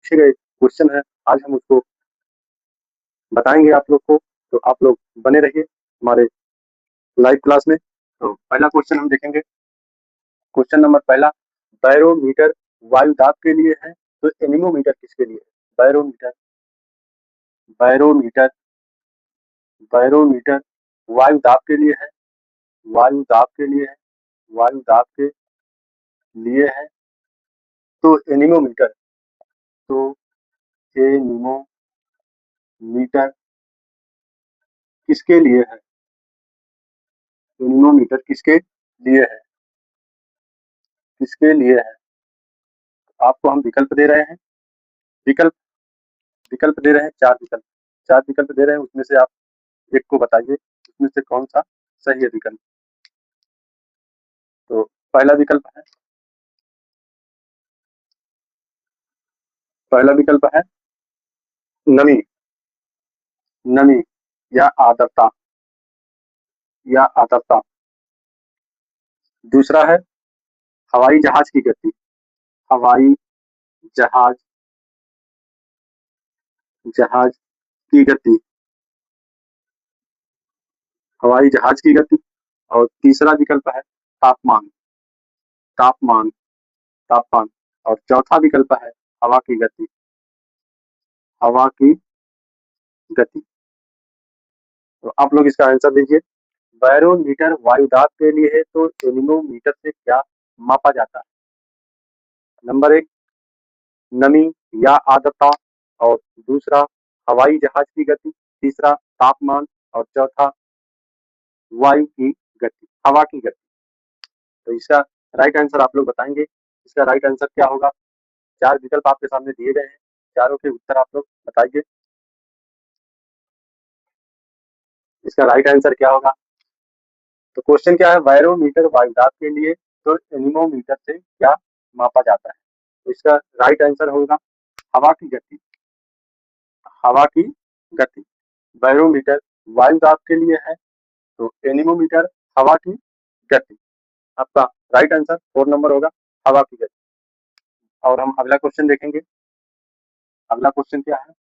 पूछे गए क्वेश्चन है, आज हम उसको बताएंगे आप लोग को। तो आप लोग बने रहिए हमारे लाइव क्लास में। तो पहला क्वेश्चन हम देखेंगे। क्वेश्चन नंबर पहला, बैरोमीटर वायु दाब के लिए है, तो एनीमोमीटर किसके लिए है? बैरोमीटर बैरोमीटर बैरोमीटर वायु दाब के लिए है, वायु दाब के लिए है, वायु दाब के लिए है। तो एनीमोमीटर तो एनीमोमीटर किसके लिए है? एनीमोमीटर किसके लिए है? किसके लिए है? आपको हम विकल्प दे रहे हैं। विकल्प विकल्प दे रहे हैं, चार विकल्प दे रहे हैं, उसमें से आप एक को बताइए, उसमें से कौन सा सही है विकल्प। तो पहला विकल्प है पहला विकल्प है नमी, नमी या आर्द्रता, या आर्द्रता। दूसरा है हवाई जहाज की गति, हवाई जहाज जहाज की गति, हवाई जहाज की गति। और तीसरा विकल्प है तापमान, तापमान तापमान। और चौथा विकल्प है हवा की गति, हवा की गति। तो आप लोग इसका आंसर दीजिए। बैरोमीटर वायु दाब के लिए है, तो एनीमोमीटर से क्या मापा जाता है? नंबर एक, नमी या आर्द्रता। और दूसरा हवाई जहाज की गति। तीसरा तापमान। और चौथा वायु की गति, हवा की गति। तो इसका राइट आंसर आप लोग बताएंगे। इसका राइट आंसर क्या होगा? चार विकल्प आपके सामने दिए गए हैं, चारों के उत्तर आप लोग बताइए। इसका राइट आंसर क्या होगा? तो क्वेश्चन क्या है, बैरोमीटर वायु दाब के लिए, तो एनीमोमीटर से क्या मापा जाता है? तो इसका राइट आंसर होगा हवा की गति, हवा की गति। बैरोमीटर वायु दाब के लिए है, तो एनीमोमीटर हवा की गति। आपका राइट आंसर 4 नंबर होगा, हवा की गति। और हम अगला क्वेश्चन देखेंगे। अगला क्वेश्चन क्या है?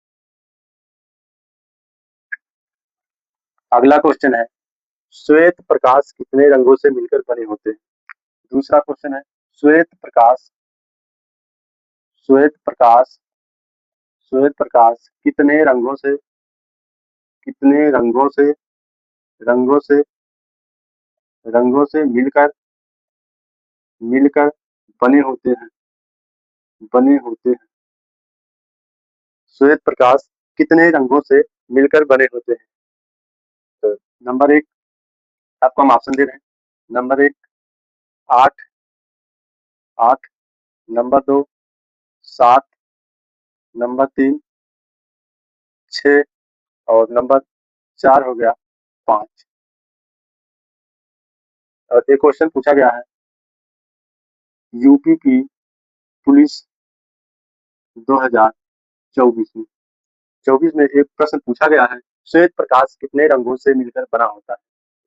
अगला क्वेश्चन है, श्वेत प्रकाश कितने रंगों से मिलकर बने होते हैं? दूसरा क्वेश्चन है, श्वेत प्रकाश श्वेत प्रकाश श्वेत प्रकाश कितने रंगों से रंगों से मिलकर मिलकर बने होते हैं बने होते हैं श्वेत प्रकाश कितने रंगों से मिलकर बने होते हैं? तो नंबर एक, आपको हम ऑप्शन दे रहे हैं। नंबर एक, 8 8। नंबर दो, 7। नंबर तीन, 6। और नंबर चार हो गया 5। और एक क्वेश्चन पूछा गया है, यूपी की पुलिस 2024 में 24 में एक प्रश्न पूछा गया है, श्वेत प्रकाश कितने रंगों से मिलकर बना होता है?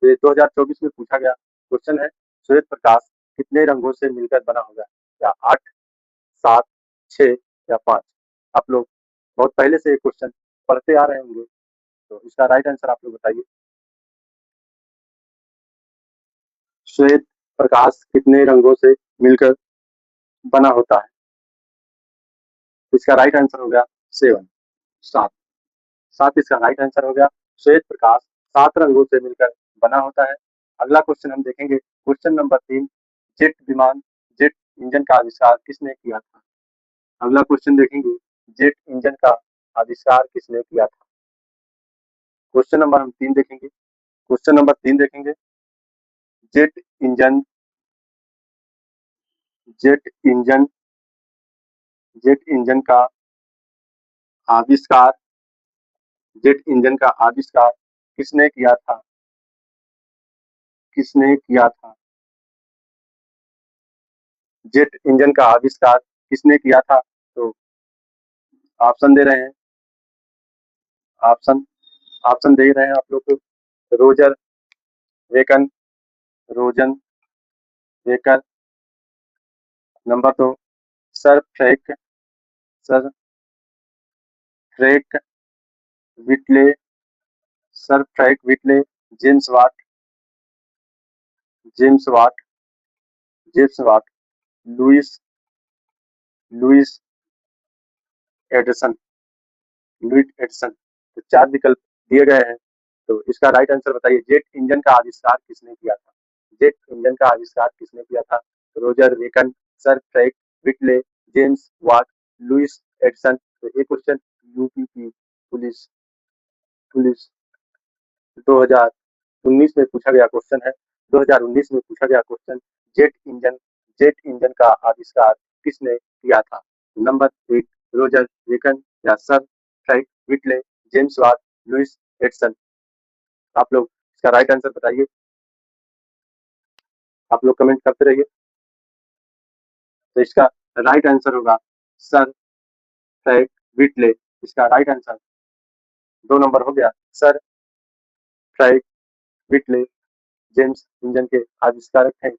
तो ये 2024 में पूछा गया क्वेश्चन है, श्वेत प्रकाश कितने रंगों से मिलकर बना होगा? या 8, 7, 6 या 5? आप लोग बहुत पहले से ये क्वेश्चन पढ़ते आ रहे होंगे, तो इसका राइट आंसर आप लोग बताइए। श्वेत प्रकाश कितने रंगों से मिलकर बना होता है? इसका राइट आंसर हो गया 7, 7। 7 इसका राइट आंसर हो गया। श्वेत प्रकाश 7 रंगों से मिलकर बना होता है। अगला क्वेश्चन हम देखेंगे, क्वेश्चन नंबर 3, जेट इंजन का आविष्कार किसने किया था? अगला क्वेश्चन देखेंगे, जेट इंजन का आविष्कार किसने किया था? क्वेश्चन नंबर हम 3 देखेंगे। क्वेश्चन नंबर 3 देखेंगे, jet engine jet engine jet engine का आविष्कार जेट इंजन का आविष्कार किसने किया था? किसने किया था? जेट इंजन का आविष्कार किसने किया था? तो ऑप्शन दे रहे हैं। ऑप्शन ऑप्शन दे रहे हैं आप लोग को, रोजर वेकन, रोजन वेकर। नंबर दो, sir Frank sir Frank Whittle, sir Frank Whittle, James Watt, James Watt, James Watt, Louis Louis Edison, Louis Edison. तो 4 विकल्प दिए गए हैं। तो इसका राइट आंसर बताइए, जेट इंजन का आविष्कार किसने किया था? जेट इंजन का आविष्कार किसने किया था? Roger Bacon, sir Frank Whittle, James Watt, Louis Edison. तो ये क्वेश्चन यूपी की पुलिस पुलिस 2019 में पूछा गया क्वेश्चन है। 2019 में पूछा गया question, jet engine jet engine का आविष्कार किसने किया था? नंबर 1 रोजर वेकन या sir Frank Whittle, James Watt, Louis Edison. आप लोग इसका राइट आंसर बताइए। आप लोग कमेंट करते रहिए। तो इसका राइट आंसर होगा सर फ्रैंक विटले। इसका राइट आंसर 2 नंबर हो गया। Sir Frank Whittle James engine के आविष्कारक हैं।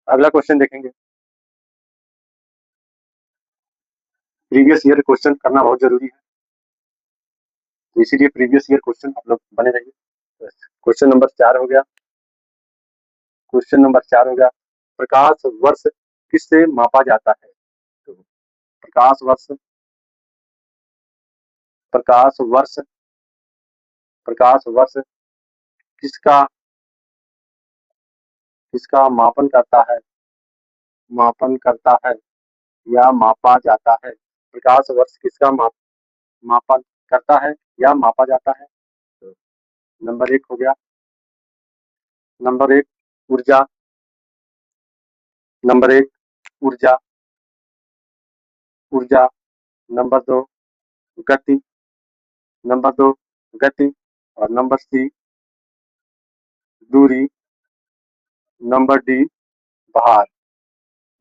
अगला क्वेश्चन देखेंगे। प्रीवियस ईयर क्वेश्चन करना बहुत जरूरी है, तो इसीलिए प्रीवियस ईयर क्वेश्चन आप लोग बने रहिए। क्वेश्चन नंबर 4 हो गया। क्वेश्चन नंबर 4 हो गया, प्रकाश वर्ष किससे मापा जाता है? तो प्रकाश वर्ष प्रकाश वर्ष प्रकाश वर्ष किसका किसका मापन करता है या मापा जाता है? प्रकाश वर्ष किसका मापन करता है या मापा जाता है? तो नंबर 1 हो गया। नंबर 1 ऊर्जा, नंबर 1 ऊर्जा ऊर्जा, नंबर 2 गति, नंबर 2 गति, और नंबर सी दूरी, नंबर डी भार।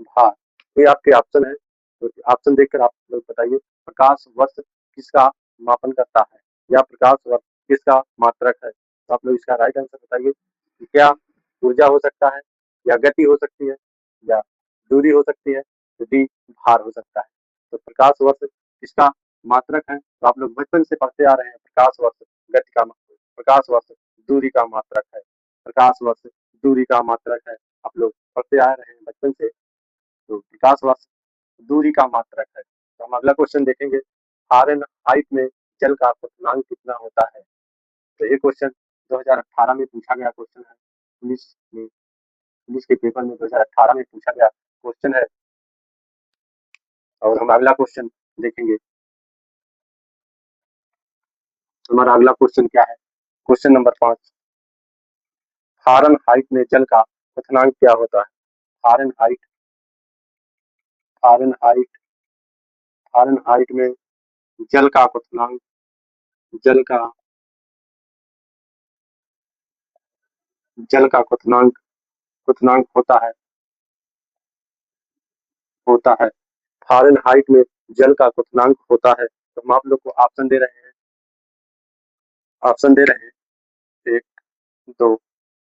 भार, ये आपके ऑप्शन है। तो ऑप्शन देखकर आप लोग बताइए, प्रकाश वर्ष किसका मापन करता है या प्रकाश वर्ष किसका मात्रक है? तो आप लोग इसका राइट आंसर बताइए कि क्या ऊर्जा हो सकता है, या गति हो सकती है, या दूरी हो सकती है, तो डी भार हो सकता है। तो प्रकाश वर्ष किसका मात्रक है? तो आप लोग बचपन से पढ़ते आ रहे हैं, प्रकाश वर्ष गति का प्रकाश वर्ष दूरी का मात्रक है। प्रकाश वर्ष दूरी का मात्रक है, आप लोग पढ़ते आ रहे हैं बचपन से। तो प्रकाश वर्ष दूरी का मात्रक है। तो हम अगला क्वेश्चन देखेंगे, फारेनहाइट में जल का क्वथनांक कितना होता है? तो ये क्वेश्चन 2018 में पूछा गया क्वेश्चन है। पुलिस के पेपर में 2018 में पूछा गया क्वेश्चन है। और हम अगला क्वेश्चन देखेंगे। हमारा अगला क्वेश्चन क्या है? क्वेश्चन नंबर 5, फारेनहाइट में जल का क्वथनांक क्या होता है? फारेनहाइट फारेनहाइट फारेनहाइट में जल का क्वथनांक जल का जल का क्वथनांक होता है। फारेनहाइट में जल का क्वथनांक होता है। तो हम आप लोग को ऑप्शन दे रहे हैं। ऑप्शन दे रहे हैं 1, 2,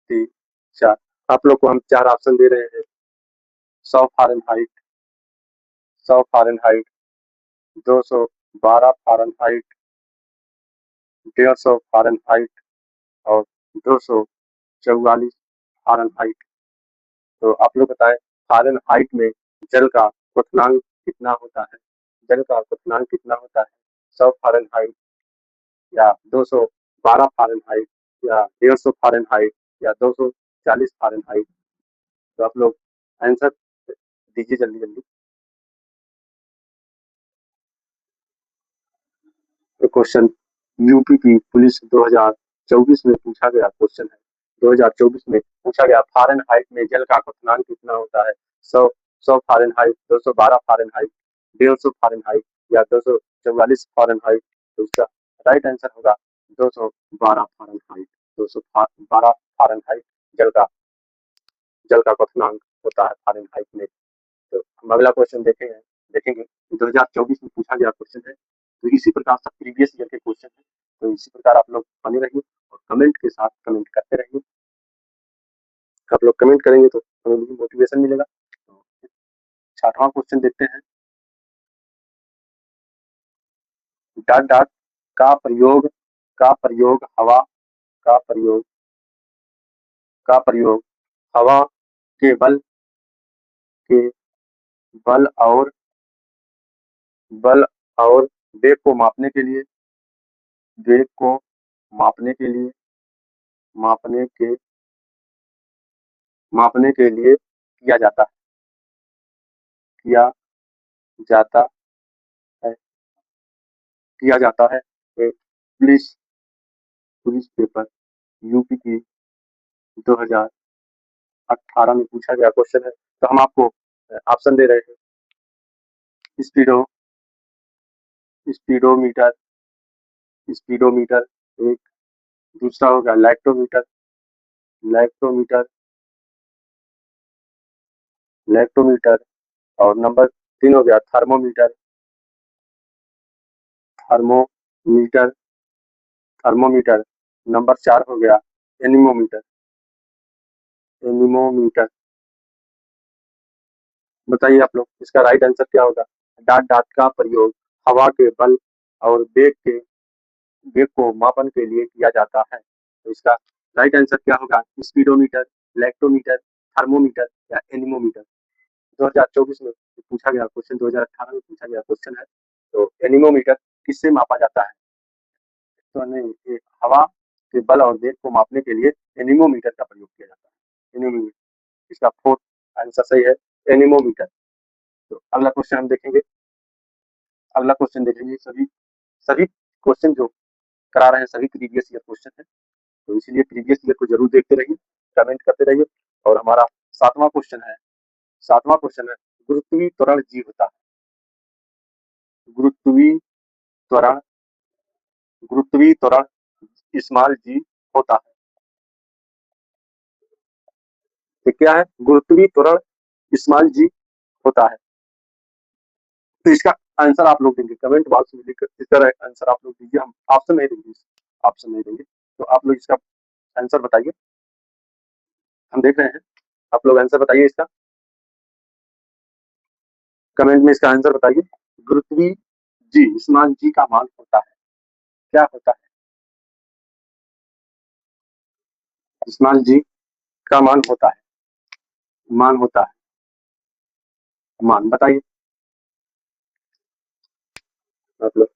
3, 4। आप लोग को हम 4 ऑप्शन दे रहे हैं। 100 फारेनहाइट, 100 फारेनहाइट, 212 फारेनहाइट, 150 फारेनहाइट, और 244 फारेनहाइट। तो आप लोग बताएं, फारेनहाइट में जल का क्वथनांक कितना होता है? जल का क्वथनांक कितना होता है? 100 फारेनहाइट, या 212 फारेनहाइट, या 150 फारेनहाइट, या 240 फारेनहाइट? तो आप लोग आंसर दीजिए जल्दी जल्दी। तो क्वेश्चन यूपी पुलिस 2024 में पूछा गया क्वेश्चन है। 2024 में पूछा गया, फारेनहाइट में जल का क्वथनांक कितना होता है? 100 फारेनहाइट, 212 फारेनहाइट, 150 फारेनहाइट, या 244 फारेनहाइट? तो इसका राइट आंसर होगा 212 फारेनहाइट। 212 फारेनहाइट जल का क्वथनांक होता है फारेनहाइट में। तो हम अगला क्वेश्चन देखेंगे। 2024 में पूछा गया क्वेश्चन है। तो इसी प्रकार से प्रीवियस ईयर के क्वेश्चन है। तो इसी प्रकार आप लोग बने रहिए और कमेंट के साथ कमेंट करते रहिए। आप लोग कमेंट करेंगे तो हमें भी मोटिवेशन मिलेगा। तो 6वां क्वेश्चन देखते हैं। डॉट डॉट का प्रयोग हवा का प्रयोग हवा के के बल और वेग को मापने के लिए किया जाता जाता है एक पुलिस पेपर यूपी की 2018 में पूछा गया क्वेश्चन है। तो हम आपको ऑप्शन दे रहे हैं। स्पीडोमीटर एक, दूसरा होगा लैक्टोमीटर और नंबर 3 हो गया थर्मोमीटर नंबर 4 हो गया एनीमोमीटर। बताइए आप लोग इसका राइट आंसर क्या होगा। डॉट डॉट का प्रयोग हवा के बल और वेग को मापन के लिए किया जाता है। तो इसका राइट आंसर क्या होगा। स्पीडोमीटर, लैक्टोमीटर, थर्मोमीटर या एनीमोमीटर। 2024 में पूछा गया क्वेश्चन, 2018 में पूछा गया क्वेश्चन है। तो एनीमोमीटर किससे मापा जाता है। तो नहीं, हवा के बल और वेग को मापने के लिए एनीमोमीटर का प्रयोग किया जाता है। एनीमोमीटर, इसका फोर्थ आंसर सही है, एनीमोमीटर। तो अगला क्वेश्चन हम देखेंगे। सभी क्वेश्चन जो करा रहे हैं सभी प्रीवियस ईयर क्वेश्चन है। तो इसीलिए प्रीवियस ईयर को जरूर देखते रहिए, कमेंट करते रहिए। और हमारा सातवां क्वेश्चन है गुरुत्वीय त्वरण जी होता है। गुरुत्वीय त्वरण स्मॉल जी होता है। तो क्या है, गुरुत्वीय त्वरण स्मॉल जी होता है। तो इसका आंसर आप लोग देंगे कमेंट बॉक्स में लिखकर, इसका आंसर आप लोग दीजिए। हम ऑप्शन नहीं देंगे। तो आप लोग इसका आंसर बताइए। हम देख रहे हैं, आप लोग आंसर बताइए इसका, कमेंट में इसका आंसर बताइए। गुरुत्वीय जी स्मॉल जी का मान होता है, क्या होता है। स्मॉल जी का मान होता है, मान बताइए आप लोग,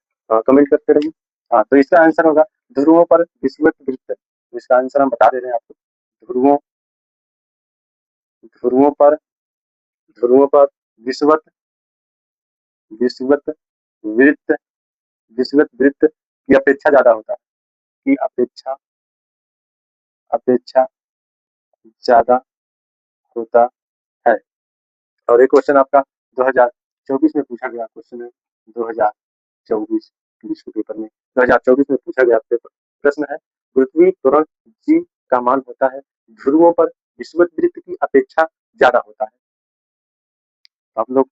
कमेंट करते रहिए। हाँ, तो इसका आंसर होगा ध्रुवों पर विषुवत वृत्त। तो इसका आंसर हम बता दे रहे हैं आपको। ध्रुवों पर विषुवत वृत्त की अपेक्षा ज्यादा होता है, की अपेक्षा ज्यादा होता है। और एक क्वेश्चन आपका 2024 में पूछा गया क्वेश्चन है। 2024 विश्व पेपर में 2024 में पूछा गया प्रश्न है, पृथ्वी त्वरण जी का मान होता है ध्रुवों पर विषुवत वृत्त की अपेक्षा ज्यादा होता है। आप लोग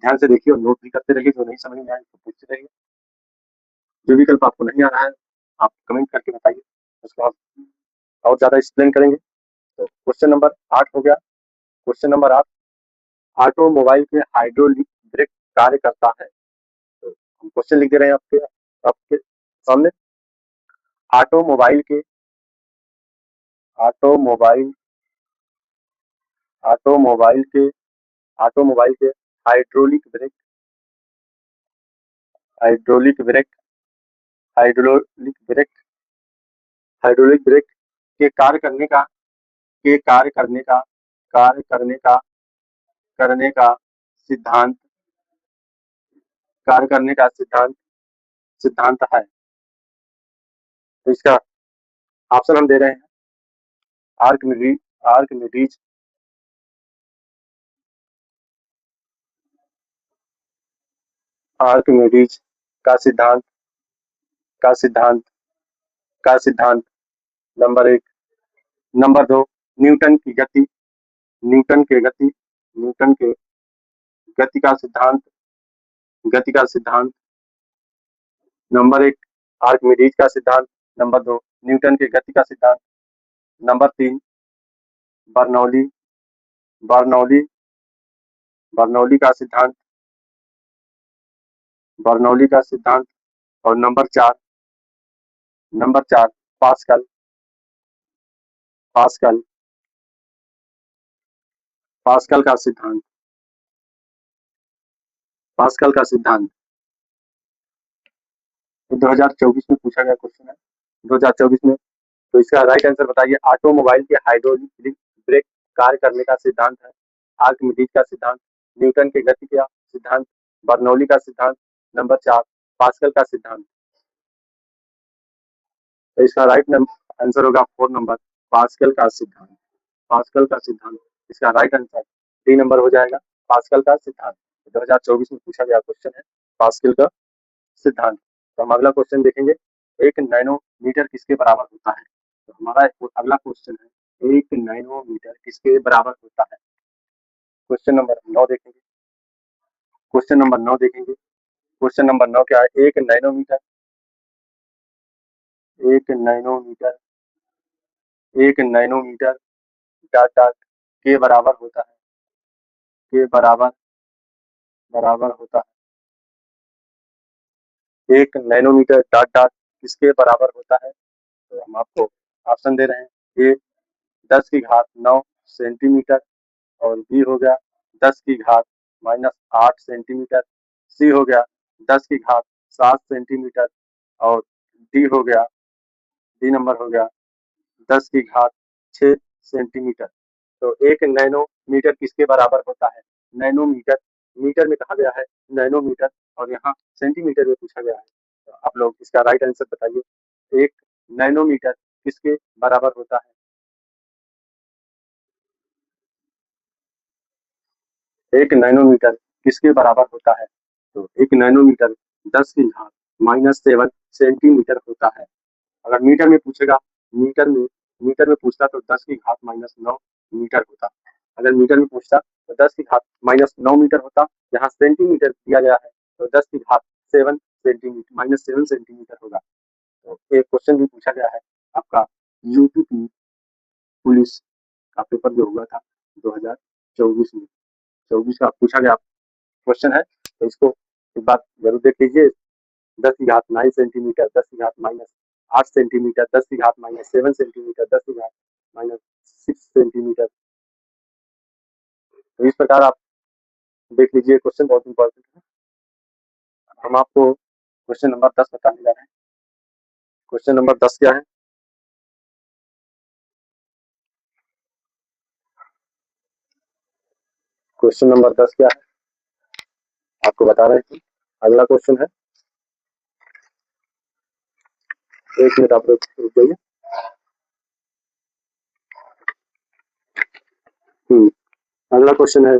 ध्यान से देखिए और नोट भी करते रहिए। जो नहीं समझ में आए तो पूछते रहिए। जो विकल्प आपको नहीं आ रहा है आप कमेंट करके बताइए, उसको हम और ज्यादा एक्सप्लेन करेंगे। तो क्वेश्चन नंबर 8 हो गया। क्वेश्चन नंबर 8, ऑटोमोबाइल के हाइड्रोलिक ब्रेक कार्य करता है। तो हम क्वेश्चन लिख दे रहे हैं आपके सामने। ऑटोमोबाइल के हाइड्रोलिक ब्रेक के कार्य करने का सिद्धांत है। तो इसका ऑप्शन हम दे रहे हैं। आर्किमिडीज का सिद्धांत नंबर 1। नंबर 2, न्यूटन की गति का सिद्धांत। नंबर 1 आर्किमिडीज का सिद्धांत, नंबर 2 न्यूटन के गति का सिद्धांत, नंबर 3 बर्नौली का सिद्धांत, बर्नौली का सिद्धांत। और नंबर 4 पास्कल पास्कल पास्कल का सिद्धांत। पास्कल का सिद्धांत 2024 में पूछा गया क्वेश्चन है, 2024 में। तो इसका राइट आंसर बताइए। ऑटोमोबाइल के हाइड्रोलिक ब्रेक कार्य करने का सिद्धांत है आर्किमिडीज का सिद्धांत, न्यूटन के गति का सिद्धांत, बर्नौली का सिद्धांत, नंबर 4 पास्कल का सिद्धांत। तो इसका राइट आंसर होगा 4 नंबर पास्कल का सिद्धांत। पास्कल का सिद्धांत इसका राइट आंसर डी नंबर हो जाएगा, पास्कल का सिद्धांत। 2024 में पूछा गया क्वेश्चन है पास्कल का सिद्धांत। तो हम अगला क्वेश्चन देखेंगे, 1 नैनोमीटर किसके बराबर होता है। तो हमारा अगला क्वेश्चन है 1 नैनोमीटर किसके बराबर होता है। क्वेश्चन नंबर 9 देखेंगे। क्वेश्चन नंबर 9 देखेंगे। क्वेश्चन नंबर 9 क्या है। 1 नैनोमीटर डॉट डॉट के बराबर होता है। के बराबर होता है। 1 नैनोमीटर डॉट डॉट किसके बराबर होता है। तो हम आपको ऑप्शन दे रहे हैं। ए 10⁻9 सेंटीमीटर, और बी हो गया 10⁻−8 सेंटीमीटर, सी हो गया 10⁻7 सेंटीमीटर, और डी नंबर हो गया 10⁻6 सेंटीमीटर। तो 1 नैनोमीटर किसके बराबर होता है। नैनोमीटर मीटर में कहा गया है नैनोमीटर, और यहाँ सेंटीमीटर में पूछा गया है। तो आप लोग इसका राइट आंसर बताइए। 1 नैनोमीटर किसके बराबर होता है। 1 नैनोमीटर किसके बराबर होता है। तो 1 नैनोमीटर 10⁻−7 सेंटीमीटर होता है। अगर मीटर में पूछेगा, मीटर में पूछता तो 10⁻−9 मीटर होता। अगर मीटर में पूछता तो 10⁻−9 मीटर होता। यहाँ सेंटीमीटर दिया गया है तो 10⁻7 सेंटीमीटर -7 सेंटीमीटर होगा। तो एक क्वेश्चन भी पूछा गया है आपका यूपी पुलिस का पेपर जो हुआ था 2024 में, 24 का पूछा गया क्वेश्चन है। तो इसको एक बार जरूर देख लीजिए। 10⁻9 सेंटीमीटर, 10⁻8 सेंटीमीटर, 10⁻7 सेंटीमीटर, 10⁻6 सेंटीमीटर। तो इस प्रकार आप देख लीजिए, क्वेश्चन बहुत इंपॉर्टेंट है। हम आपको क्वेश्चन नंबर 10 बताने जा रहे हैं। क्वेश्चन नंबर 10 क्या है। क्वेश्चन नंबर 10 क्या है आपको बता रहे हैं। अगला क्वेश्चन है, 1 मिनट आप रुक जाइए। अगला क्वेश्चन है,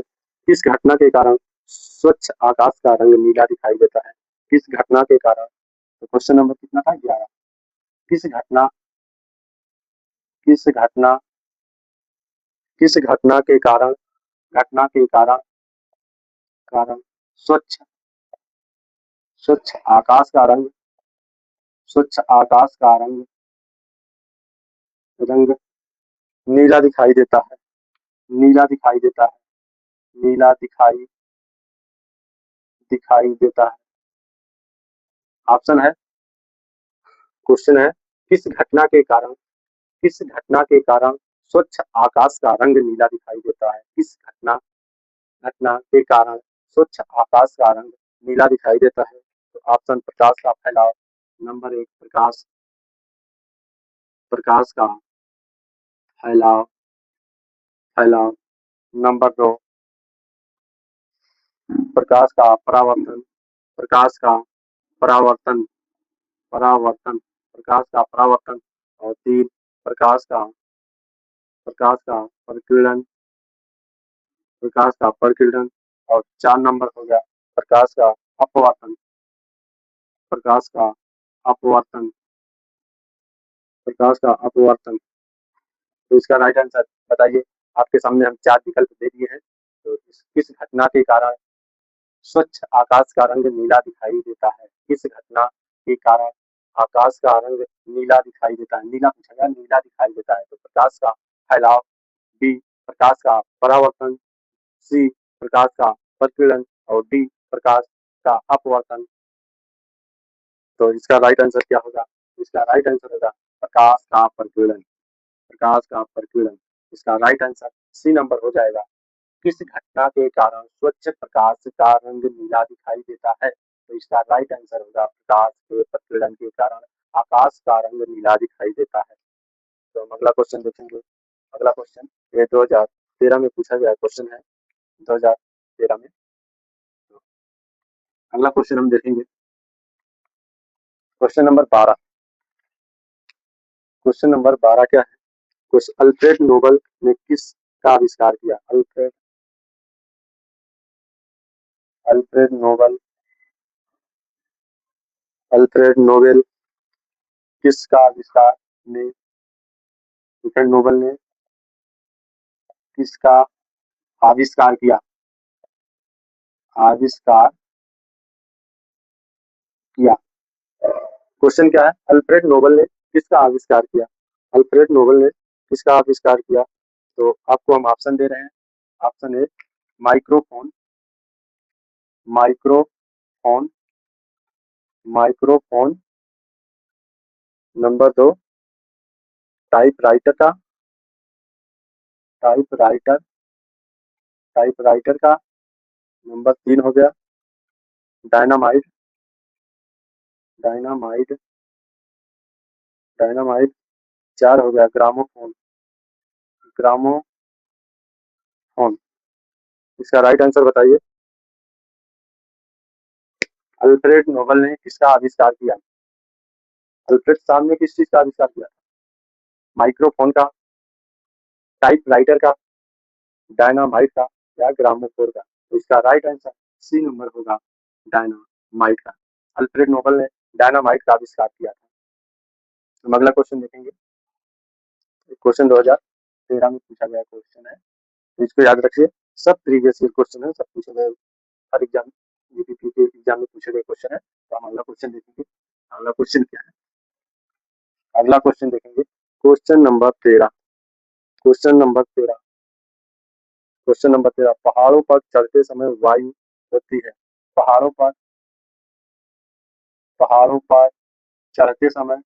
किस घटना के कारण स्वच्छ आकाश का रंग नीला दिखाई देता है। किस घटना के कारण। तो क्वेश्चन नंबर कितना था, 11। किस घटना किस घटना किस घटना के कारण कारण स्वच्छ स्वच्छ आकाश का रंग स्वच्छ आकाश का रंग नीला दिखाई देता है। नीला दिखाई देता है। नीला दिखाई देता है। ऑप्शन है, क्वेश्चन है, किस घटना के कारण स्वच्छ आकाश का रंग नीला दिखाई देता है। किस घटना के कारण स्वच्छ आकाश का रंग नीला दिखाई देता है। तो ऑप्शन, प्रकाश का फैलाव। नंबर 1 प्रकाश का फैलाव फैलाव। नंबर 2 प्रकाश का परावर्तन। प्रकाश का परावर्तन परावर्तन प्रकाश का परावर्तन। और 3 प्रकाश का प्रकीर्णन। और 4 नंबर हो गया प्रकाश का अपवर्तन। प्रकाश का अपवर्तन प्रकाश का अपवर्तन। तो इसका राइट आंसर बताइए। आपके सामने हम 4 विकल्प दे दिए हैं। तो किस घटना के कारण स्वच्छ आकाश का रंग नीला दिखाई देता है। किस घटना के कारण आकाश का रंग नीला दिखाई देता है। नीला पूछा गया, नीला दिखाई देता है। तो प्रकाश का फैलाव, बी प्रकाश का परावर्तन, सी प्रकाश का प्रकीर्णन, और डी प्रकाश का अपवर्तन। तो इसका राइट आंसर क्या होगा? इसका राइट आंसर होगा प्रकाश का प्रकीर्णन। प्रकाश का प्रकीर्णन, इसका राइट आंसर सी नंबर हो जाएगा। किस घटना के कारण स्वच्छ प्रकाश का रंग नीला दिखाई देता है? तो इसका राइट आंसर होगा प्रकाश के प्रकीर्णन के कारण आकाश का रंग नीला दिखाई देता है। तो हम अगला क्वेश्चन देखेंगे। अगला क्वेश्चन ये 2013 में पूछा गया क्वेश्चन है, 2013 में। तो अगला क्वेश्चन हम देखेंगे, क्वेश्चन नंबर 12। क्वेश्चन नंबर 12 क्या है? कुछ अल्फ्रेड नोबल ने किस का आविष्कार किया? अल्फ्रेड नोबल अल्फ्रेड नोबेल किसका आविष्कार ने अल्फ्रेड नोबल ने किसका आविष्कार किया? आविष्कार किया। क्वेश्चन क्या है? अल्फ्रेड नोबल ने किसका आविष्कार किया? अल्फ्रेड नोबल ने किसका आविष्कार किया? तो आपको हम ऑप्शन दे रहे हैं। Option A microphone, microphone, microphone. Number 2 typewriter का, टाइपराइटर, टाइपराइटर का। नंबर 3 हो गया डायनामाइट, डायनामाइट, डायनामाइट। 4 हो गया ग्रामोफोन, ग्रामोफोन। इसका राइट आंसर बताइए। अल्फ्रेड नोबल ने किसका आविष्कार किया? अल्फ्रेड साहब ने किस चीज का आविष्कार किया? माइक्रोफोन का, टाइपराइटर का, डायनामाइट का या ग्रामोफोन का? तो इसका राइट आंसर सी नंबर होगा डायनामाइट का। अल्फ्रेड नोबल ने डायनामाइट का आविष्कार किया था। हम अगला क्वेश्चन देखेंगे। क्वेश्चन 2013 में पूछा गया क्वेश्चन है, तो इसको याद रखिए। सब प्रीवियस ईयर क्वेश्चन है, सब पूछे गए, हर एग्जाम, जीपीटी के एग्जाम में पूछे गए क्वेश्चन है। तो हम अगला क्वेश्चन देखेंगे। अगला क्वेश्चन क्या है? अगला क्वेश्चन देखेंगे, question number 13। Question number 13, question number 13। पहाड़ों पर चढ़ते समय वायु होती है। पहाड़ों पर, पहाड़ों पर चढ़ते समय,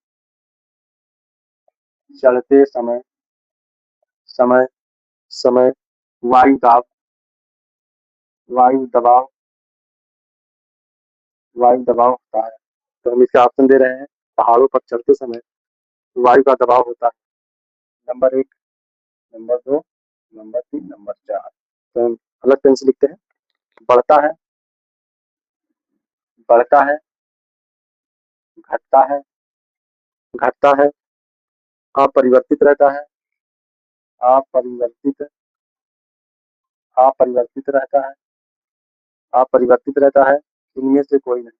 चढ़ते समय, समय, समय वायु दाब, वायु दबाव, वायु दबाव होता है। तो हम इसके ऑप्शन दे रहे हैं। पहाड़ों पर चढ़ते समय वायु का दबाव होता है। Number 1, number 2, number 3, number 4। तो हम अलग पेन से लिखते हैं। बढ़ता है, बढ़ता है, घटता है, घटता है, अपरिवर्तित रहता है, अपरिवर्तित, अपरिवर्तित रहता है, अपरिवर्तित रहता है। इनमें से कोई नहीं,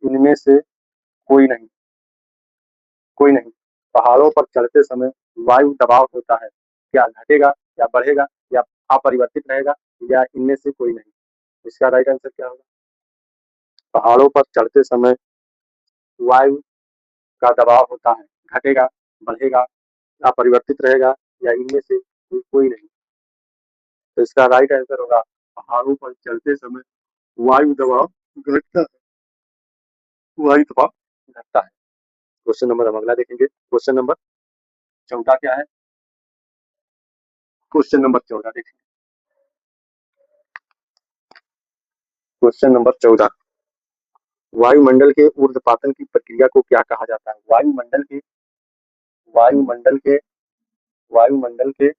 इनमें से कोई नहीं, कोई नहीं। पहाड़ों पर चढ़ते समय वायु दबाव होता है, क्या घटेगा या बढ़ेगा या अपरिवर्तित रहेगा या इनमें से कोई नहीं? इसका राइट आंसर क्या होगा? पहाड़ों पर चढ़ते समय वायु का दबाव होता है, घटेगा, बढ़ेगा, अपरिवर्तित रहेगा या इनमें से कोई नहीं? तो इसका राइट आंसर होगा पहाड़ों पर चलते समय वायु दबाव घटता है, वायु दबाव घटता है। क्वेश्चन नंबर हम अगला देखेंगे। क्वेश्चन नंबर 14 क्या है? क्वेश्चन नंबर 14 देखेंगे। क्वेश्चन नंबर 14, वायुमंडल के ऊर्ध्वपातन की प्रक्रिया को क्या कहा जाता है? वायुमंडल के, वायुमंडल के, वायुमंडल के,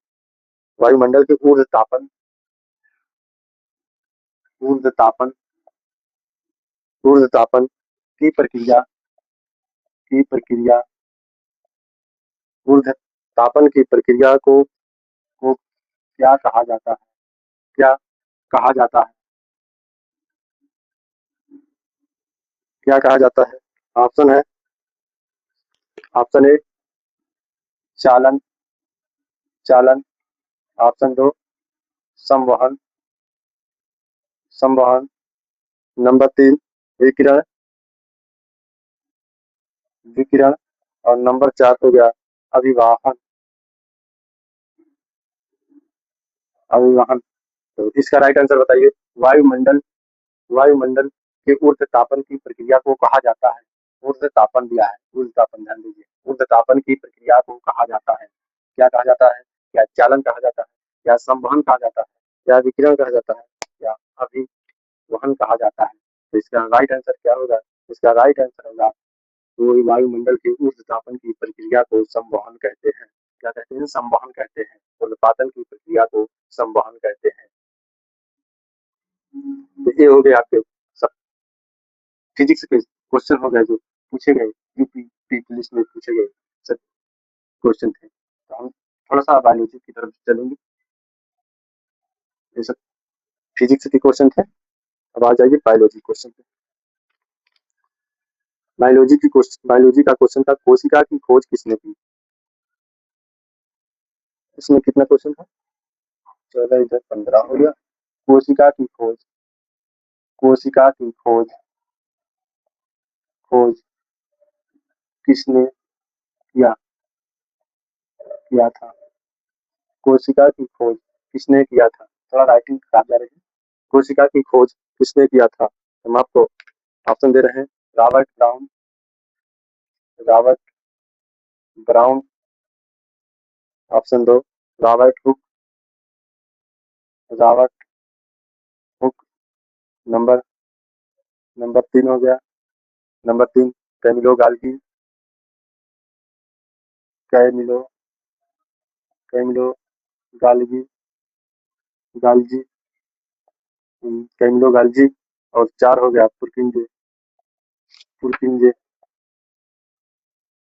वायुमंडल के ऊर्ध्वतापन, ऊर्ध्वतापन, ऊर्ध्वतापन की प्रक्रिया, की प्रक्रिया, ऊर्ध्वतापन की प्रक्रिया को क्या कहा जाता है? क्या कहा जाता है? क्या कहा जाता है? ऑप्शन है, ऑप्शन ए चालन, चालन। ऑप्शन 2 संवहन, संवहन। नंबर 3 विकिरण, विकिरण। और नंबर 4 हो गया अभिवाहन, अभिवाहन। तो इसका राइट आंसर बताइए। वायुमंडल, वायुमंडल के ऊर्ध्वतापन की प्रक्रिया को कहा जाता है। ऊर्ध्वतापन दिया है, ऊर्ध्वतापन ध्यान दीजिए। ऊर्ध्वतापन की प्रक्रिया को कहा जाता है, क्या कहा जाता है? क्या चालन कहा जाता है, या संवहन कहा जाता है, या विकिरण कहा जाता है, या अभिवहन कहा जाता है? तो इसका राइट आंसर क्या होगा? इसका राइट आंसर होगा तो वायुमंडल के ऊर्ध्वतापन की प्रक्रिया को संवहन कहते हैं। क्या कहते हैं? संवहन कहते हैं। ऊर्ध्वतापन की प्रक्रिया को संवहन कहते हैं। तो ये हो गए आपके सब फिजिक्स के क्वेश्चन हो गए जो पूछे गए, यूपी लिस्ट में पूछे गए सब क्वेश्चन थे। तो हम थोड़ा सा बायोलॉजी की तरफ चलेंगे। ये सब फिजिक्स के क्वेश्चन थे। अब आ जाइए बायोलॉजी क्वेश्चन पे। बायोलॉजी का क्वेश्चन था, कोशिका की खोज किसने की? इसमें कितना क्वेश्चन था? 14 इधर 15 हो गया। कोशिका की खोज, कोशिका की खोज, खोज किसने किया किया था? कोशिका की खोज किसने किया था? थोड़ा राइटिंग खराब जा रही है। कोशिका की खोज किसने किया था? हम आपको ऑप्शन दे रहे हैं। Robert Brown, Robert Brown. Option 2 Robert Hooke, Robert Hooke. Number number 3 हो गया। Number 3 Camillo Golgi, Camillo Camillo Golgi, Golgi, Camillo Golgi. और 4 हो गया पुरकिंजे, पुरकिंजे,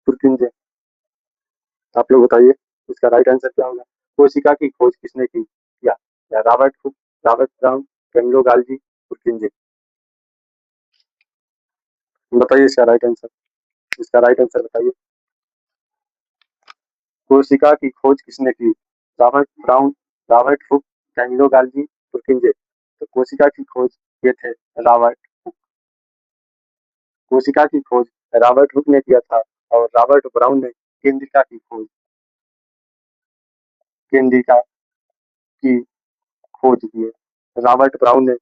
पुरकिंजे। आप लोग बताइए इसका राइट आंसर क्या होगा? कोशिका की खोज किसने की किया? या Robert Hooke, Robert Brown, Camillo Golgi, Purkinje. बताइए इसका राइट आंसर। इसका राइट आंसर बताइए। कोशिका की खोज किसने की? Robert Brown, Robert Hooke, Camillo Golgi, Purkinje. तो कोशिका की खोज ये थे रॉबर्ट हुक। कोशिका की खोज रॉबर्ट हुक ने किया था और रॉबर्ट ब्राउन ने केंद्रिका की खोज, केंद्रिका की खोज की है। रॉबर्ट ब्राउन ने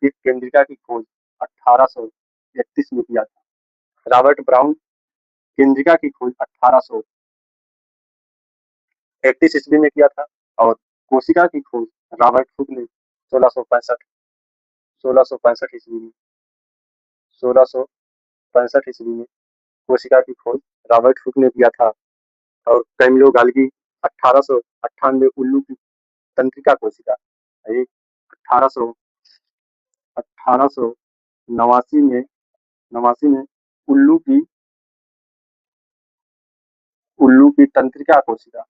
केंद्रिका की खोज 1831 में किया था। रॉबर्ट ब्राउन केंद्रिका की खोज 1831 ईस्वी में किया था और कोशिका की खोज रॉबर्ट हुक ने 1665 ईस्वी में 1665 ईस्वी में कोशिका की खोज रॉबर्ट हुक ने किया था। और कैमिलो गाल्गी 1898 उल्लू की तंत्रिका कोशिका, ये 1800 1889 में उल्लू की तंत्रिका कोशिका,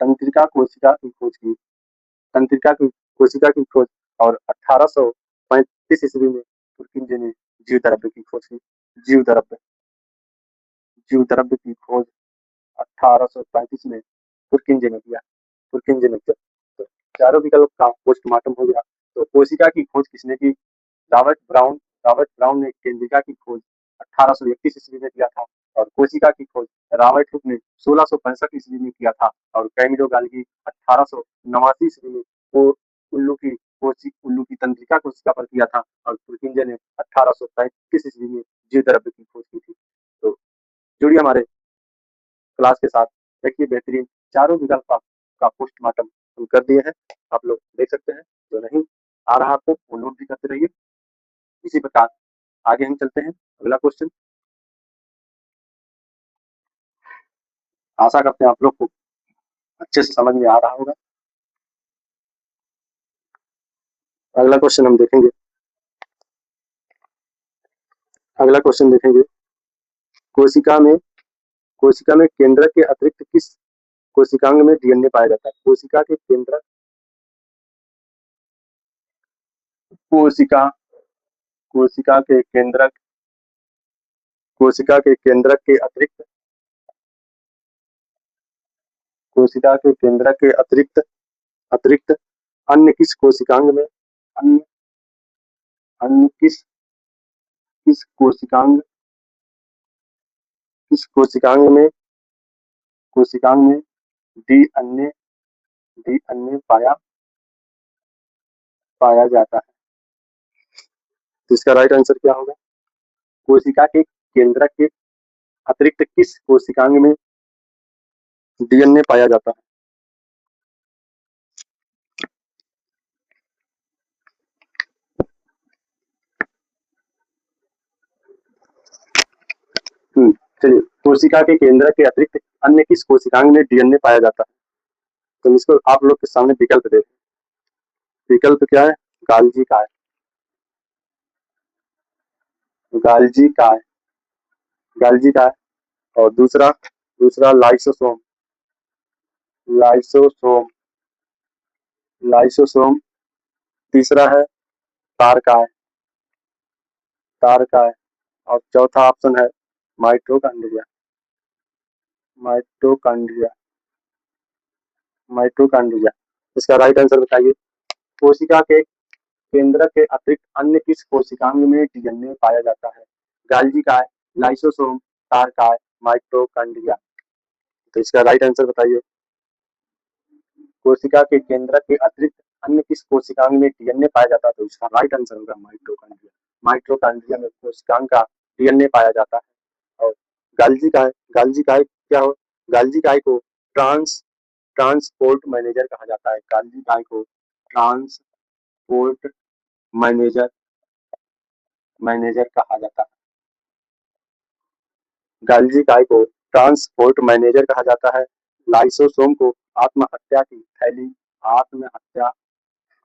तंत्रिका कोशिका की खोज की, तंत्रिका की कोशिका की खोज। और 1835 ईस्वी में पुरकिंजे ने जीव द्रव्य की खोज की। जीव द्रव्य जीव द्रव्य की खोज 1835 में पुरकिंजे ने किया, पुरकिंजे ने किया। तो चारों विकल्प का पोस्टमार्टम हो गया। तो कोशिका की खोज किसने की? रॉबर्ट ब्राउन, रॉबर्ट ब्राउन ने केंद्रिका की खोज 1831 ईस्वी में किया था और कोशिका की खोज रॉबर्ट हुक ने 1665 ईस्वी में किया था। और कैमिलो गाल्गी 1889 ईस्वी में वो उल्लू की तंत्रिका कोशिका पर किया था और पुरकिंजे ने 1835 ईस्वी में जीव द्रव्य की खोज की थी। तो जुड़िए हमारे क्लास के साथ, देखिए बेहतरीन चारों विकल्प का पोस्टमार्टम हम कर दिए हैं। आप लोग देख सकते हैं। जो नहीं आ रहा आपको वो नोट भी करते रहिए। इसी प्रकार आगे हम चलते हैं। अगला क्वेश्चन, आशा करते हैं आप लोग को अच्छे से समझ में आ रहा होगा। अगला क्वेश्चन हम देखेंगे। अगला क्वेश्चन देखेंगे, कोशिका में केंद्रक के अतिरिक्त किस कोशिकांग में डीएनए पाया जाता है? कोशिका कोशिका के केंद्रक कोशिका के केंद्रक के अतिरिक्त कोशिका के केंद्रक के अतिरिक्त अतिरिक्त अन्य किस कोशिकांग में अन्य अन्य किस कोशिकांग में डीएनए पाया पाया जाता है? तो इसका राइट आंसर क्या होगा? कोशिका के केंद्रक के अतिरिक्त किस कोशिकांग में डीएनए पाया जाता है? चलिए, कोशिका के केंद्र के अतिरिक्त अन्य किस कोशिकांग में डीएनए पाया जाता है? तो इसको आप लोग के सामने विकल्प दे, विकल्प क्या है? गाल्जी काय, गाल्जी काय, गाल्जी काय, और दूसरा दूसरा लाइसोसोम, लाइसोसोम, लाइसोसोम, तीसरा है तारकाय, तारकाय, और चौथा ऑप्शन है माइटोकॉन्ड्रिया, माइटोकॉन्ड्रिया, माइटोकॉन्ड्रिया। इसका राइट आंसर बताइए। कोशिका के केंद्र के अतिरिक्त अन्य किस कोशिकांग में डीएनए पाया जाता है? गाल्जी काय, लाइसोसोम, तारकाय, माइटोकॉन्ड्रिया। तो इसका राइट आंसर बताइए। कोशिका के केंद्र के अतिरिक्त अन्य किस कोशिकांग में डीएनए पाया जाता है? तो इसका राइट आंसर होगा माइटोकॉन्ड्रिया। माइटोकॉन्ड्रिया में कोशिकांग का डीएनए पाया जाता है। और गाल्जी काय, गाल्जी काय क्या हो? गाल्जी काय को ट्रांसपोर्ट मैनेजर कहा जाता है। गाल्जी काय को ट्रांसपोर्ट मैनेजर कहा जाता है। गाल्जी काय को ट्रांसपोर्ट मैनेजर कहा जाता है। लाइसोसोम को आत्महत्या की थैली, आत्महत्या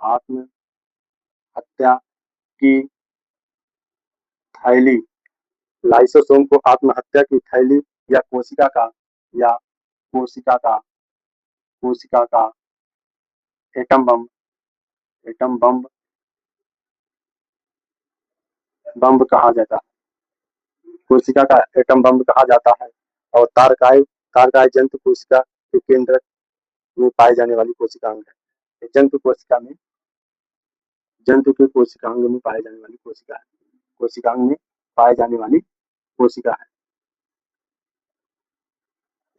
आत्महत्या की थैली, लाइसोसोम को आत्महत्या की थैली या कोशिका का या कोशिका का कोशिका का एटम बम, एटम बम बम कहा जाता है। कोशिका का एटम बम कहा जाता है। और तारकाय, तारकाय जंतु कोशिका के केंद्र में पाए जाने वाली कोशिकांग है। जंतु कोशिका में, जंतु के कोशिकांग में पाए जाने वाली कोशिका है, कोशिकांग में पाए जाने वाली कोशिका है।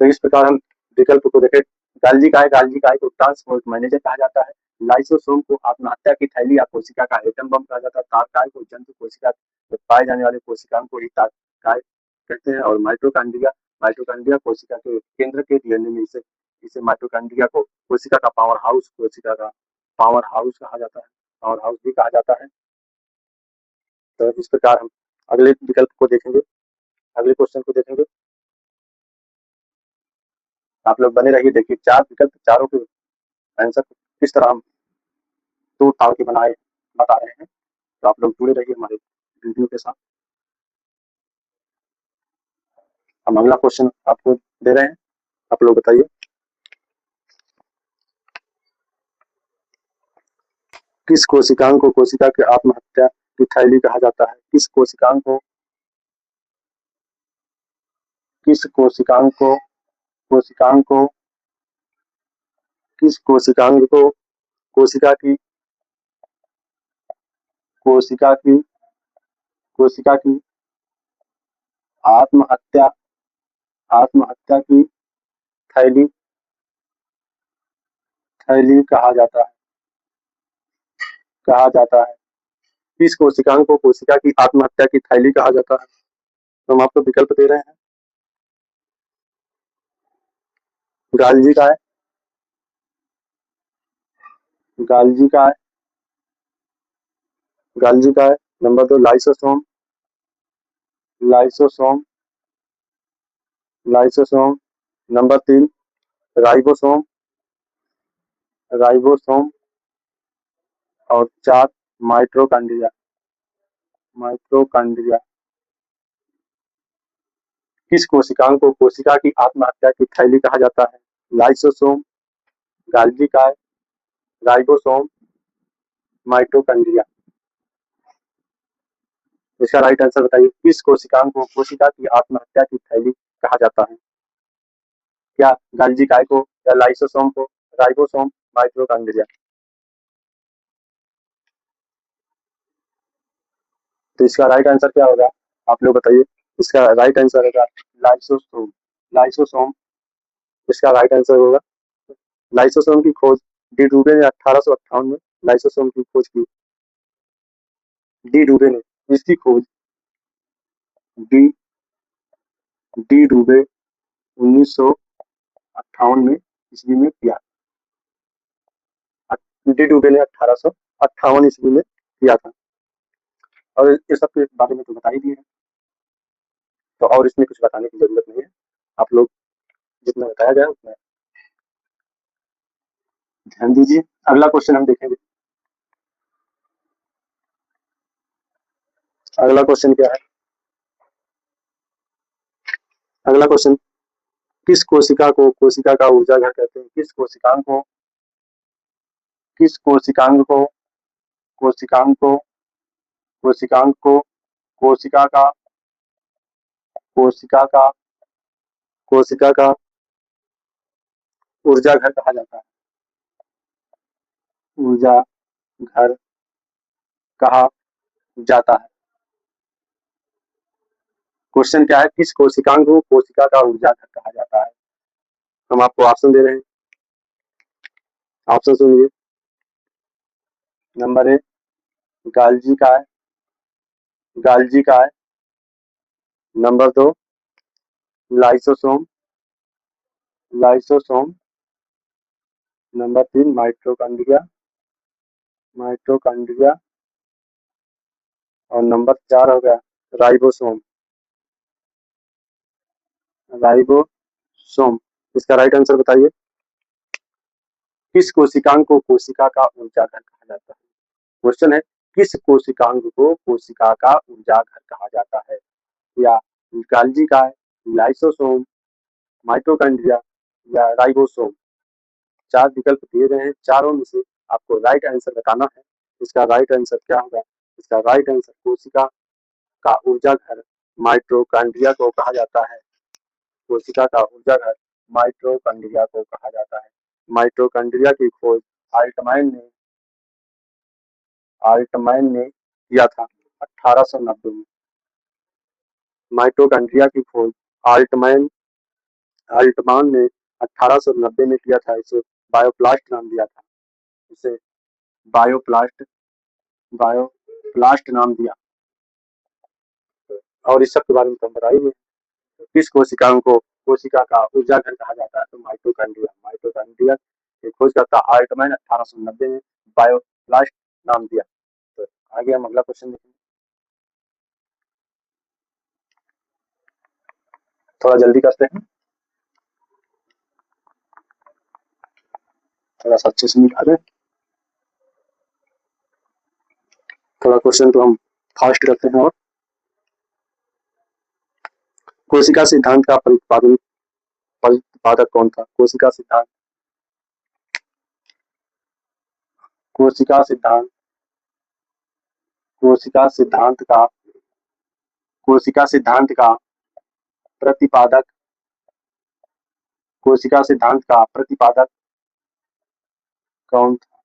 तो इस प्रकार हम विकल्प को देखें। गाल्जी काय, गाल्जी काय को ट्रांसपोर्ट मैनेजर कहा जाता है। लाइसोसोम को आत्महत्या की थैली या कोशिका का एटम बम कहा जाता है। तारकाय को जंतु कोशिका में पाए जाने वाले कोशिकांग को ही तारकाय कहते हैं। और माइटोकॉन्ड्रिया, माइटोकॉन्ड्रिया कोशिका के केंद्र के डीएनए में इसे इसे माइटोकॉन्ड्रिया को कोशिका का पावर हाउस, कोशिका का पावर हाउस कहा जाता है, पावर हाउस भी कहा जाता है। तो इस प्रकार हम अगले विकल्प को देखेंगे, अगले क्वेश्चन को देखेंगे। आप लोग बने रहिए, देखिए चार विकल्प, चारों के आंसर किस तरह हम दो ताल के बनाए बता रहे हैं। तो आप लोग जुड़े रहिए हमारे वीडियो के साथ। हम अगला क्वेश्चन आपको दे रहे हैं, आप लोग बताइए। किस कोशिकांग को कोशिका के आत्महत्या की थैली कहा जाता है? किस कोशिकांग को, किस कोशिकांग को, कोशिकांग को, किस कोशिकांग को कोशिका की, कोशिका की, कोशिका की आत्महत्या, आत्महत्या की थैली, थैली कहा जाता है, कहा जाता है। किस कोशिकांग को कोशिका की आत्महत्या की थैली कहा जाता है? तो हम आपको विकल्प दे रहे हैं। गाल्जी काय, गाल्जी काय, गाल्जी काय। Number 2 lysosome, lysosome, lysosome. Number 3 ribosome, ribosome. और 4 माइटोकॉन्ड्रिया, माइटोकॉन्ड्रिया। किस कोशिकांग को कोशिका की आत्महत्या की थैली कहा जाता है? लाइसोसोम, गाल्जी काय, राइबोसोम, माइटोकॉन्ड्रिया। इसका राइट आंसर बताइए। किस कोशिकांग को कोशिका की आत्महत्या की थैली कहा जाता है? क्या गाल्जी काय को, या लाइसोसोम को, राइबोसोम, माइटोकॉन्ड्रिया? तो इसका राइट आंसर क्या होगा? आप लोग बताइए। इसका राइट आंसर होगा लाइसोसोम, लाइसोसोम इसका राइट आंसर होगा। लाइसोसोम की खोज डी डुबे ने 1858 में लाइसोसोम की खोज की, डी डुबे ने इसकी खोज डी डी डुबे 1958 में ईस्वी में किया। डी डुबे ने 1858 ईस्वी में किया था। और ये सब के बारे में तो बता ही दिए हैं, तो और इसमें कुछ बताने की जरूरत नहीं है। आप लोग जितना बताया जाए उतना ध्यान दीजिए। अगला क्वेश्चन हम देखेंगे। अगला क्वेश्चन क्या है? अगला क्वेश्चन, किस कोशिका को कोशिका का ऊर्जा घर कहते हैं? किस कोशिकांग को कोशिकांग को कोशिकांग को कोशिका का कोशिका का कोशिका का ऊर्जा घर कहा जाता है? ऊर्जा घर कहा जाता है। क्वेश्चन क्या है? किस कोशिकांग को कोशिका का ऊर्जा घर कहा जाता है? हम आपको ऑप्शन दे रहे हैं, ऑप्शन सुनिए। नंबर ए गाल्जी का है, गाल्जी का है। नंबर दो लाइसोसोम, लाइसोसोम। नंबर तीन माइटोकॉन्ड्रिया, माइटोकॉन्ड्रिया। और नंबर चार हो गया राइबोसोम, राइबोसोम। इसका राइट आंसर बताइए। किस कोशिकांग को कोशिका का ऊर्जा घर कहा जाता है? क्वेश्चन है, किस कोशिकांग को कोशिका का ऊर्जा घर कहा जाता है? या गाल्जी का है, लाइसोसोम, माइटोकॉन्ड्रिया या राइबोसोम। चार विकल्प दिए गए हैं, चारों में से आपको राइट आंसर बताना है। इसका राइट आंसर क्या होगा? इसका राइट आंसर कोशिका का ऊर्जा घर माइटोकॉन्ड्रिया को कहा जाता है। कोशिका का ऊर्जा घर माइटोकॉन्ड्रिया को कहा जाता है। माइटोकॉन्ड्रिया की खोज आल्टमैन ने किया था 1890 में। माइटोकॉन्ड्रिया की खोज आल्टमैन आल्टमान ने 1890 में किया था। इसे बायोप्लास्ट नाम दिया था। इसे बायोप्लास्ट बायोप्लास्ट नाम दिया। और इस सब के बारे में तो हम बताएंगे। किस कोशिकाओं को कोशिका का ऊर्जा घर कहा जाता है? तो माइटोकॉन्ड्रिया। माइटोकॉन्ड्रिया की खोज करता आल्टमैन 1890 में, बायोप्लास्ट नाम दिया। तो आगे हम अगला क्वेश्चन देखेंगे। थोड़ा जल्दी करते हैं, थोड़ा सा अच्छे से निकालें। थोड़ा क्वेश्चन तो हम फास्ट करते हैं। और कोशिका सिद्धांत का प्रतिपादक कौन था? कोशिका सिद्धांत कोशिका सिद्धांत कोशिका सिद्धांत का कोशिका सिद्धांत का प्रतिपादक कोशिका सिद्धांत का प्रतिपादक कौन था?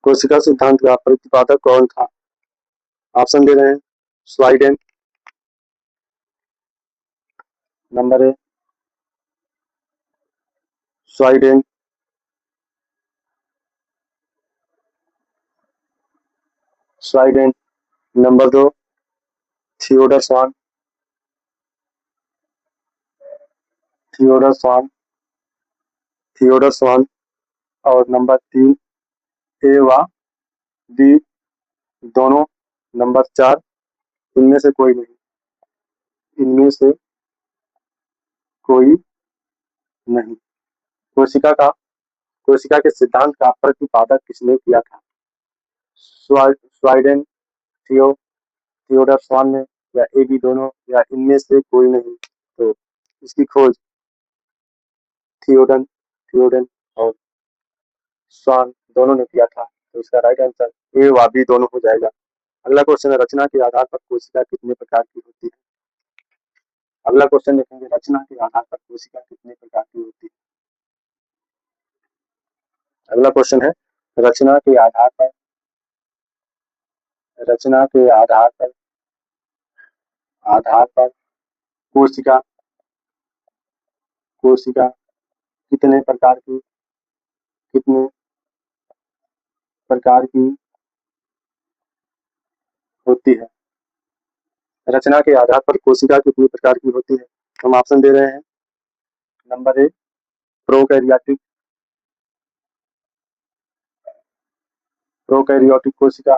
कोशिका सिद्धांत का प्रतिपादक कौन था? ऑप्शन दे रहे हैं। स्वाइडेन, नंबर ए स्वाइडेन। स्वाइडेन। नंबर दो थियोडर स्वान, थियोडर स्वान, थियोडर स्वान। और नंबर तीन ए व बी दोनों। नंबर चार इनमें से कोई नहीं, इनमें से कोई नहीं। कोशिका के सिद्धांत का प्रतिपादक किसने किया था? स्वाइडेन, थियो थियोडर स्वान ने, या ए बी दोनों, या इनमें से कोई नहीं। तो इसकी खोज थियोडन थियोडन और स्वान दोनों ने किया था। तो इसका राइट आंसर ए व बी दोनों हो जाएगा। अगला क्वेश्चन है, रचना के आधार पर कोशिका कितने प्रकार की होती है? अगला क्वेश्चन देखेंगे, रचना के आधार पर कोशिका कितने प्रकार की होती है? अगला क्वेश्चन है, रचना के आधार पर रचना के आधार पर कोशिका कोशिका कितने प्रकार की कितने प्रकार की होती है। रचना के आधार पर कोशिका कितनी प्रकार की होती है? हम ऑप्शन दे रहे हैं। नंबर ए प्रोकैरियोटिक प्रोकैरियोटिक कोशिका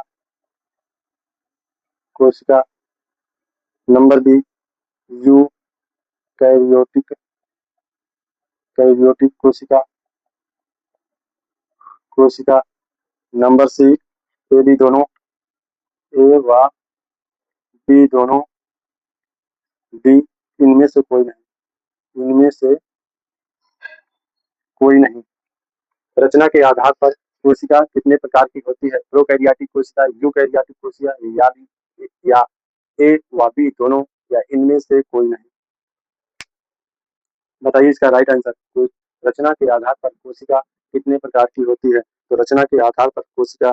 कोशिका नंबर बी यूकैरियोटिक कैरियोटिक कोशिका कोशिका नंबर सी ए बी दोनों, ए व बी दोनों, डी इनमें से कोई नहीं, इनमें से कोई नहीं। रचना के आधार पर कोशिका कितने प्रकार की होती है? प्रोकैरियोटिक कोशिका, यूकैरियोटिक कोशिका या ए व बी दोनों या इनमें से कोई नहीं। बताइए इसका राइट आंसर। रचना के आधार पर कोशिका कितने प्रकार की होती है? तो रचना के आधार पर कोशिका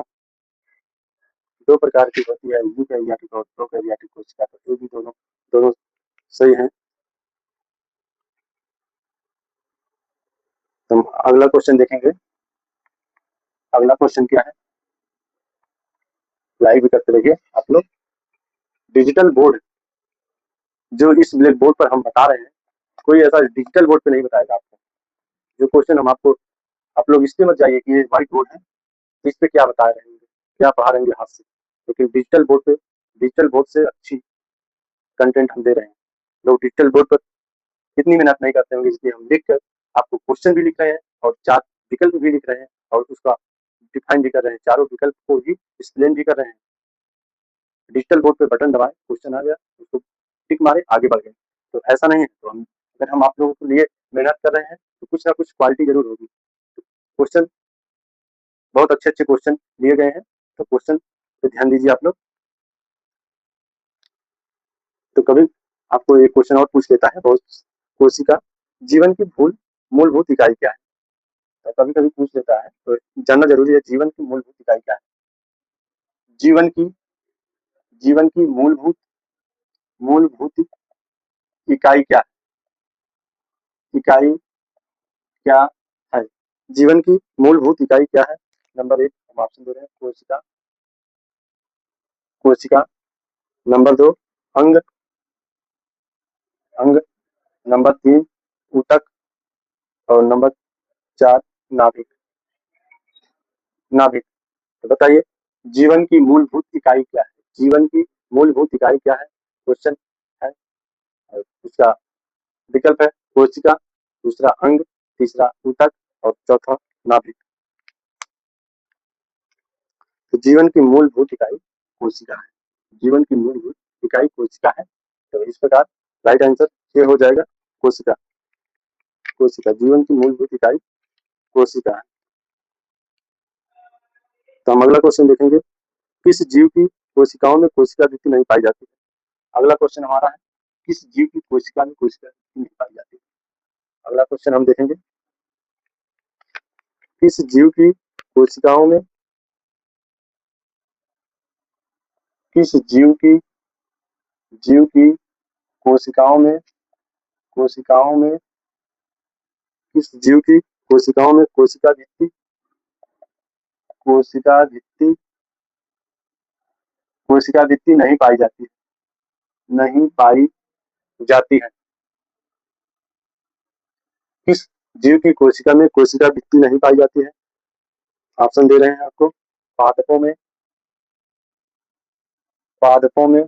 दो प्रकार की होती है, यूकैरियोटिक और प्रोकैरियोटिक कोशिका। तो ये भी दोनों दोनों सही है। तो हम अगला क्वेश्चन देखेंगे। अगला क्वेश्चन क्या है, लाइव भी करते रहिए आप लोग। डिजिटल बोर्ड, जो इस ब्लैक बोर्ड पर हम बता रहे हैं, कोई ऐसा डिजिटल बोर्ड पे नहीं बताएगा आपको। जो क्वेश्चन हम आपको, आप लोग इससे मत जाइए कि ये व्हाइट बोर्ड है, इस पे क्या बता रहे हैं, क्या पढ़ा रहे हैं हाथ से। लेकिन डिजिटल बोर्ड से अच्छी कंटेंट हम दे रहे हैं। लोग डिजिटल बोर्ड पर कितनी मेहनत नहीं करते होंगे, इसलिए हम लिख कर आपको क्वेश्चन भी लिख रहे हैं और 4 विकल्प भी लिख रहे हैं और उसका डिफाइन भी कर रहे हैं, चारों विकल्प को भी एक्सप्लेन भी कर रहे हैं। डिजिटल बोर्ड पे बटन दबाए, क्वेश्चन आ गया, उसको टिक मारे, आगे बढ़ गए। तो ऐसा नहीं है। तो हम अगर हम आप लोगों के लिए मेहनत कर रहे हैं तो कुछ ना कुछ क्वालिटी जरूर होगी। क्वेश्चन बहुत अच्छे क्वेश्चन दिए गए हैं, तो क्वेश्चन पे ध्यान दीजिए आप लोग। तो कभी आपको एक क्वेश्चन और पूछ लेता है, बहुत कोशिका जीवन की मूलभूत इकाई क्या है? तो कभी कभी पूछ लेता है, तो जानना जरूरी है जीवन की मूलभूत इकाई क्या है। जीवन की जीवन की मूलभूत इकाई क्या है? इकाई क्या है? जीवन की मूलभूत इकाई क्या है? नंबर 1 हम ऑप्शन दे रहे हैं, कोशिका कोशिका नंबर 2 अंग अंग नंबर 3 ऊतक और नंबर 4 नाभिक नाभिक। तो बताइए जीवन की मूलभूत इकाई क्या है? जीवन की मूलभूत इकाई क्या है? क्वेश्चन है। और इसका विकल्प है कोशिका, दूसरा अंग, तीसरा ऊतक और चौथा नाभिक। तो जीवन की मूलभूत इकाई कोशिका है। जीवन की मूलभूत इकाई कोशिका है। तो इस प्रकार राइट आंसर ये हो जाएगा कोशिका। कोशिका जीवन की मूलभूत इकाई कोशिका है। तो हम अगला क्वेश्चन देखेंगे, किस जीव की कोशिकाओं में कोशिका वृत्ति नहीं पाई जाती है? अगला क्वेश्चन हमारा है, किस जीव की कोशिका में कोशिका वृत्ति नहीं पाई जाती है? अगला क्वेश्चन हम देखेंगे, किस जीव की कोशिकाओं में किस जीव की कोशिकाओं में किस जीव की कोशिकाओं में कोशिका वृत्ति नहीं पाई जाती है, नहीं पाई जाती है। किस जीव की कोशिका में कोशिका वृत्ति नहीं पाई जाती है? ऑप्शन दे रहे हैं आपको। पादपों में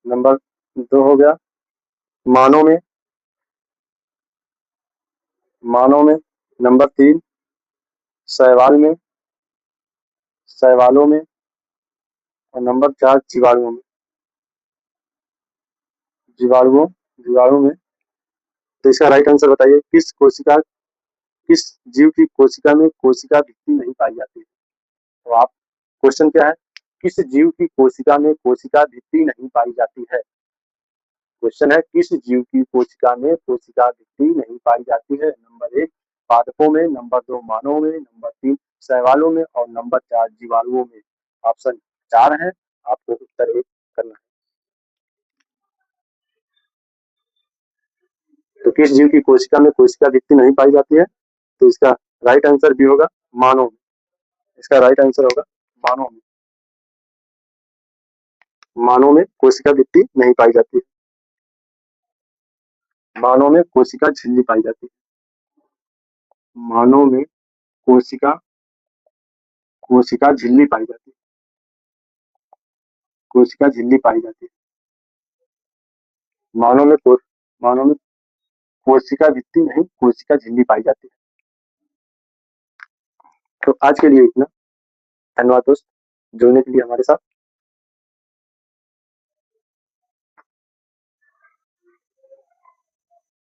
नंबर 2 हो गया, मानव में नंबर 3 शैवालों में और नंबर 4 जीवाणुओं में। तो इसका राइट आंसर बताइए, किस जीव की कोशिका में कोशिका वृत्ति नहीं पाई जाती है? तो आप क्वेश्चन क्या है, किस जीव की कोशिका में कोशिका वृत्ति नहीं पाई जाती है? क्वेश्चन है किस जीव की कोशिका में कोशिका वृत्ति नहीं पाई जाती है? नंबर 1 पादपों में, नंबर 2 मानव में, नंबर 3 शैवालों में और नंबर 4 जीवाणुओं में। ऑप्शन 4 है, आपको उत्तर 1 करना है। तो किस जीव की कोशिका में कोशिका वृत्ति नहीं पाई जाती है? तो इसका राइट आंसर भी होगा मानव में। इसका राइट आंसर होगा मानव में। मानव में कोशिका भित्ति नहीं पाई जाती है। मानव में कोशिका झिल्ली पाई जाती है। मानव में कोशिका कोशिका झिल्ली पाई जाती है। कोशिका झिल्ली पाई जाती है। मानव में कोशिका भित्ति नहीं, कोशिका झिल्ली पाई जाती है। तो आज के लिए इतना। धन्यवाद दोस्त जुड़ने के लिए हमारे साथ।